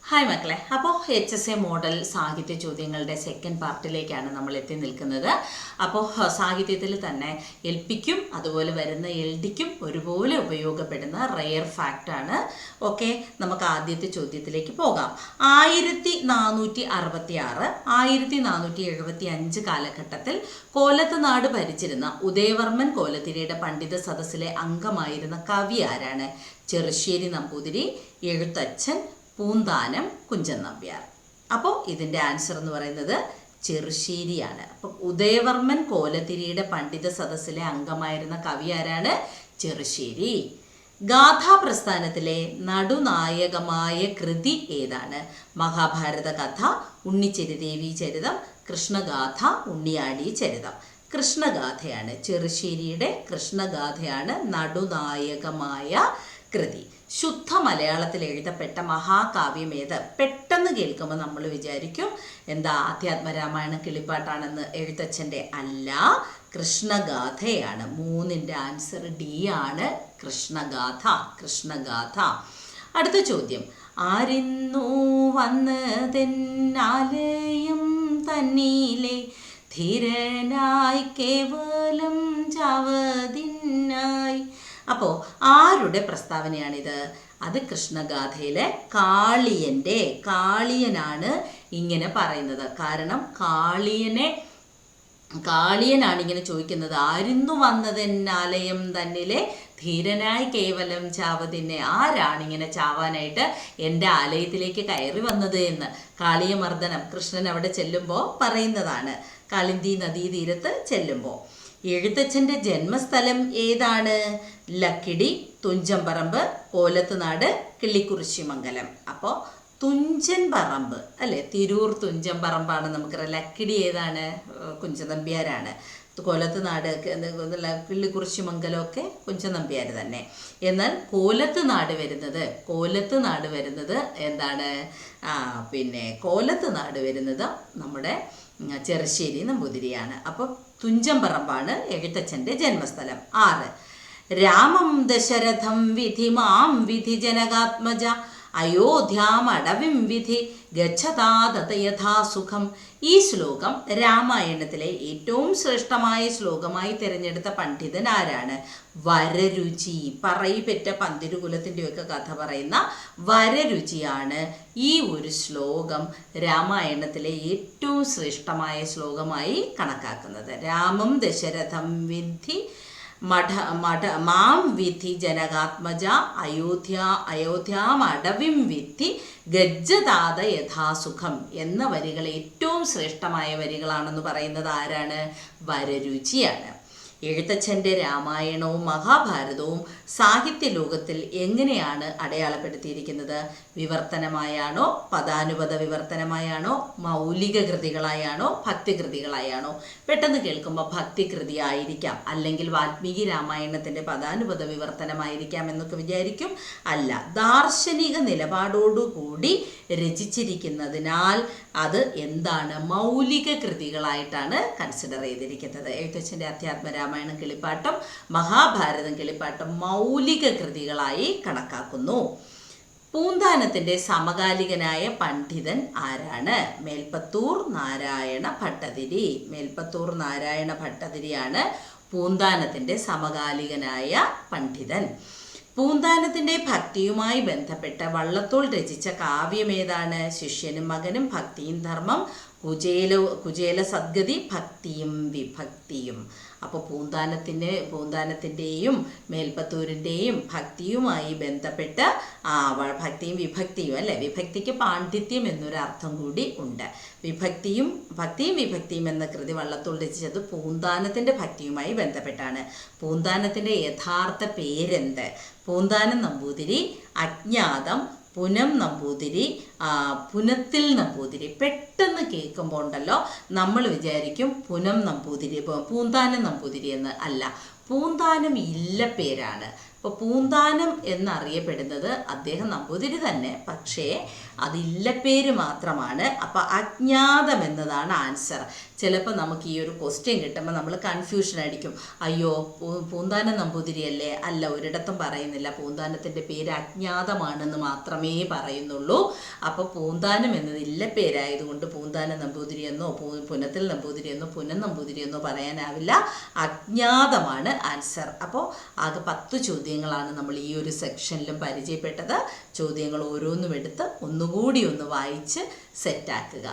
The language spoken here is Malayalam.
ഹായ് മക്കളെ, അപ്പോൾ HSA മോഡൽ സാഹിത്യ ചോദ്യങ്ങളുടെ സെക്കൻഡ് പാർട്ടിലേക്കാണ് നമ്മൾ എത്തി നിൽക്കുന്നത്. അപ്പോൾ സാഹിത്യത്തിൽ തന്നെ LPക്കും അതുപോലെ വരുന്ന LDക്കും ഒരുപോലെ ഉപയോഗപ്പെടുന്ന റെയർ ഫാക്റ്റാണ്. ഓക്കെ, നമുക്ക് ആദ്യത്തെ ചോദ്യത്തിലേക്ക് പോകാം. 1466 1475 കാലഘട്ടത്തിൽ കോലത്ത് നാട് ഭരിച്ചിരുന്ന ഉദയവർമ്മൻ കോലത്തിരിയുടെ പണ്ഡിത സദസ്സിലെ അംഗമായിരുന്ന കവി ആരാണ്? ചെറുശ്ശേരി നമ്പൂതിരി, എഴുത്തച്ഛൻ, പൂന്താനം, കുഞ്ചൻ നമ്പ്യാർ. അപ്പോൾ ഇതിൻ്റെ ആൻസർ എന്ന് പറയുന്നത് ചെറുശ്ശേരിയാണ്. അപ്പം ഉദയവർമ്മൻ കോലത്തിരിയുടെ പണ്ഡിത സദസ്സിലെ അംഗമായിരുന്ന കവി ആരാണ്? ചെറുശ്ശേരി. ഗാഥാ പ്രസ്ഥാനത്തിലെ നടുനായകമായ കൃതി ഏതാണ്? മഹാഭാരത കഥ, ഉണ്ണിച്ചെരുദേവി ചരിതം, കൃഷ്ണഗാഥ, ഉണ്ണിയാടി ചരിതം. കൃഷ്ണഗാഥയാണ്. ചെറുശ്ശേരിയുടെ കൃഷ്ണഗാഥയാണ് നടുനായകമായ കൃതി. ശുദ്ധ മലയാളത്തിൽ എഴുതപ്പെട്ട മഹാകാവ്യം ഏത്? പെട്ടെന്ന് കേൾക്കുമ്പോൾ നമ്മൾ വിചാരിക്കും എന്താ അധ്യാത്മരാമായണം കിളിപ്പാട്ടാണെന്ന്. എഴുത്തച്ഛൻ്റെ അല്ല, കൃഷ്ണഗാഥയാണ്. 3ന്റെ ആൻസർ D ആണ്, കൃഷ്ണഗാഥ. കൃഷ്ണഗാഥ. അടുത്ത ചോദ്യം. ആരിന്നു വന്നതെന്നാലയം തന്നീലെ ധീരനായി കേവലം ചാവതിനായി. അപ്പോൾ ആരുടെ പ്രസ്താവനയാണിത്? അത് കൃഷ്ണഗാഥയിലെ കാളിയനാണ് ഇങ്ങനെ പറയുന്നത്. കാരണം കാളിയനാണ് ഇങ്ങനെ ചോദിക്കുന്നത്. ആരിന്നു വന്നതെന്നാലയം തന്നിലെ ധീരനായി കേവലം ചാവതിനെ. ആരാണിങ്ങനെ ചാവാനായിട്ട് എൻ്റെ ആലയത്തിലേക്ക് കയറി വന്നത് എന്ന് കാളിയമർദ്ദനം കൃഷ്ണൻ അവിടെ ചെല്ലുമ്പോൾ പറയുന്നതാണ്. കാളിന്തി നദീതീരത്ത് ചെല്ലുമ്പോൾ. എഴുത്തച്ഛൻ്റെ ജന്മസ്ഥലം ഏതാണ്? ലക്കിടി, തുഞ്ചൻപറമ്പ്, കോലത്തുനാട്, കിള്ളിക്കുറിശ്ശിമംഗലം. അപ്പോൾ തുഞ്ചൻ പറമ്പ് അല്ലേ, തിരൂർ തുഞ്ചൻ പറമ്പാണ് നമുക്കറിയാം. ലക്കിടി ഏതാണ്? കുഞ്ചൻ നമ്പ്യാരാണ്. കോലത്തുനാട്, കിള്ളിക്കുറിശ്ശിമംഗലമൊക്കെ കുഞ്ചൻ നമ്പ്യാർ തന്നെ. എന്നാൽ കോലത്തുനാട് വരുന്നത് എന്താണ്? കോലത്തുനാട് വരുന്നത് നമ്മുടെ ചെറുശ്ശേരി നമ്പൂതിരിയാണ്. അപ്പോൾ തുഞ്ചൻ പറമ്പാണ് എഴുത്തച്ഛൻ്റെ ജന്മസ്ഥലം. 6. രാമം ദശരഥം വിധി മാം വിധി ജനകാത്മജ അയോധ്യാമടവിം വിധി ഗച്ഛതാതത യഥാസുഖം. ഈ ശ്ലോകം രാമായണത്തിലെ ഏറ്റവും ശ്രേഷ്ഠമായ ശ്ലോകമായി തിരഞ്ഞെടുത്ത പണ്ഡിതൻ ആരാണ്? വരരുചി. പറയിപ്പെറ്റ പന്തിരുകുലത്തിൻ്റെയൊക്കെ കഥ പറയുന്ന വരരുചിയാണ് ഈ ഒരു ശ്ലോകം രാമായണത്തിലെ ഏറ്റവും ശ്രേഷ്ഠമായ ശ്ലോകമായി കണക്കാക്കുന്നത്. രാമം ദശരഥം വിധി മാം വിധി ജനകാത്മജ അയോധ്യാമടവിം വിധി ഗജ്ജതാത യഥാസുഖം എന്ന വരികൾ ഏറ്റവും ശ്രേഷ്ഠമായ വരികളാണെന്ന് പറയുന്നത് ആരാണ്? വരരുചിയാണ്. എഴുത്തച്ഛൻ്റെ രാമായണവും മഹാഭാരതവും സാഹിത്യ ലോകത്തിൽ എങ്ങനെയാണ് അടയാളപ്പെടുത്തിയിരിക്കുന്നത്? വിവർത്തനമായാണോ, പദാനുപദ വിവർത്തനമായാണോ, മൗലിക കൃതികളായാണോ, ഭക്തികൃതികളായാണോ? പെട്ടെന്ന് കേൾക്കുമ്പോൾ ഭക്തികൃതി ആയിരിക്കാം, അല്ലെങ്കിൽ വാൽമീകി രാമായണത്തിൻ്റെ പദാനുപദ വിവർത്തനമായിരിക്കാം എന്നൊക്കെ വിചാരിക്കും. അല്ല, ദാർശനിക നിലപാടോടുകൂടി രചിച്ചിരിക്കുന്നതിനാൽ അത് എന്താണ്? മൗലിക കൃതികളായിട്ടാണ് കൺസിഡർ ചെയ്തിരിക്കുന്നത്. എഴുത്തച്ഛൻ്റെ അധ്യാത്മരാമായണം കിളിപ്പാട്ടം, മഹാഭാരതം കിളിപ്പാട്ടം മൗലിക കൃതികളായി കണക്കാക്കുന്നു. പൂന്താനത്തിൻ്റെ സമകാലികനായ പണ്ഡിതൻ ആരാണ്? മേൽപ്പത്തൂർ നാരായണ ഭട്ടതിരിയാണ് പൂന്താനത്തിൻ്റെ സമകാലികനായ പണ്ഡിതൻ. പൂന്താനത്തിൻ്റെ ഭക്തിയുമായി ബന്ധപ്പെട്ട് വള്ളത്തോൾ രചിച്ച കാവ്യമേതാണ്? ശിഷ്യനും മകനും, ഭക്തിയും ധർമ്മം, കുചേല സദ്ഗതി, ഭക്തിയും വിഭക്തിയും. അപ്പോൾ പൂന്താനത്തിൻ്റെയും മേൽപ്പത്തൂരിൻ്റെയും ഭക്തിയുമായി ബന്ധപ്പെട്ട് ഭക്തിയും വിഭക്തിയും അല്ലേ, വിഭക്തിക്ക് പാണ്ഡിത്യം എന്നൊരു അർത്ഥം കൂടി ഉണ്ട്. ഭക്തിയും വിഭക്തിയും എന്ന കൃതി വള്ളത്തോൾ രചിച്ചത് പൂന്താനത്തിൻ്റെ ഭക്തിയുമായി ബന്ധപ്പെട്ടാണ്. പൂന്താനത്തിൻ്റെ യഥാർത്ഥ പേരെന്ത്? പൂന്താനം നമ്പൂതിരി, അജ്ഞാതം, പുനം നമ്പൂതിരി, പുനത്തിൽ നമ്പൂതിരി. പെട്ടെന്ന് കേൾക്കുമ്പോൾ ഉണ്ടല്ലോ നമ്മൾ വിചാരിക്കും പൂന്താനം നമ്പൂതിരി എന്ന്. അല്ല, പൂന്താനം ഇല്ല പേരാണ്. അപ്പോൾ പൂന്താനം എന്നറിയപ്പെടുന്നത് അദ്ദേഹം നമ്പൂതിരി തന്നെ, പക്ഷേ അത് ഇല്ലപ്പേര് മാത്രമാണ്. അപ്പോൾ അജ്ഞാതം എന്നതാണ് ആൻസർ. ചിലപ്പോൾ നമുക്ക് ഈ ഒരു ക്വസ്റ്റ്യൻ കിട്ടുമ്പോൾ നമ്മൾ കൺഫ്യൂഷൻ അടിക്കും, അയ്യോ പൂന്താനം നമ്പൂതിരിയല്ലേ? അല്ല, ഒരിടത്തും പറയുന്നില്ല. പൂന്താനത്തിൻ്റെ പേര് അജ്ഞാതമാണെന്ന് മാത്രമേ പറയുന്നുള്ളൂ. അപ്പോൾ പൂന്താനം എന്നത് ഇല്ലപ്പേരായതുകൊണ്ട് പൂന്താനം നമ്പൂതിരി എന്നോ പുനത്തിൽ നമ്പൂതിരി എന്നോ പുനൻ നമ്പൂതിരി എന്നോ പറയാനാവില്ല. അജ്ഞാതമാണ് ആൻസർ. അപ്പോൾ ആകെ 10 ചോദ്യങ്ങളാണ് നമ്മൾ ഈ ഒരു സെക്ഷനിലും പരിചയപ്പെട്ടത്. ചോദ്യങ്ങൾ ഓരോന്നും എടുത്ത് ഒന്നുകൂടി ഒന്ന് വായിച്ച് സെറ്റാക്കുക.